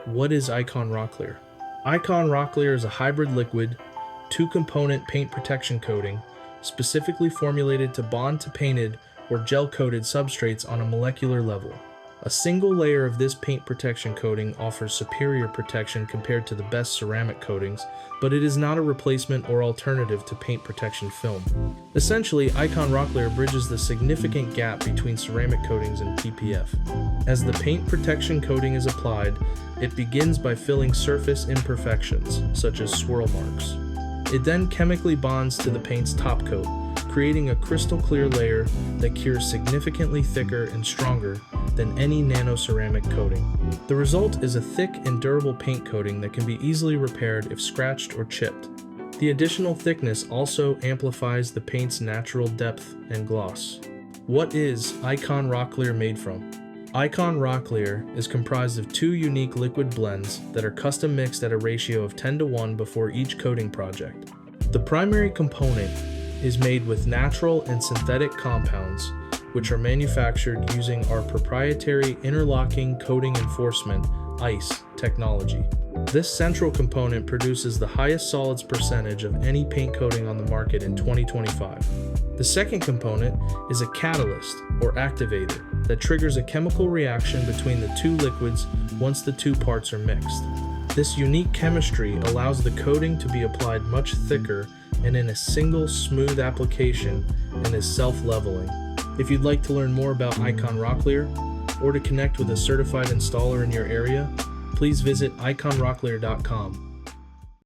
What is Icon Rocklear? Icon Rocklear is a hybrid liquid, two-component paint protection coating, specifically formulated to bond to painted or gel-coated substrates on a molecular level. A single layer of this paint protection coating offers superior protection compared to the best ceramic coatings, but it is not a replacement or alternative to paint protection film. Essentially, Icon Rocklear bridges the significant gap between ceramic coatings and PPF. As the paint protection coating is applied, it begins by filling surface imperfections, such as swirl marks. It then chemically bonds to the paint's top coat, creating a crystal clear layer that cures significantly thicker and stronger than any nano-ceramic coating. The result is a thick and durable paint coating that can be easily repaired if scratched or chipped. The additional thickness also amplifies the paint's natural depth and gloss. What is Icon Rocklear made from? Icon Rocklear is comprised of two unique liquid blends that are custom mixed at a ratio of 10:1 before each coating project. The primary component is made with natural and synthetic compounds, which are manufactured using our proprietary interlocking coating enforcement (ICE) technology. This central component produces the highest solids percentage of any paint coating on the market in 2025. The second component is a catalyst or activator that triggers a chemical reaction between the two liquids once the two parts are mixed. This unique chemistry allows the coating to be applied much thicker and in a single smooth application and is self-leveling. If you'd like to learn more about Icon Rocklear or to connect with a certified installer in your area, please visit iconrocklear.com.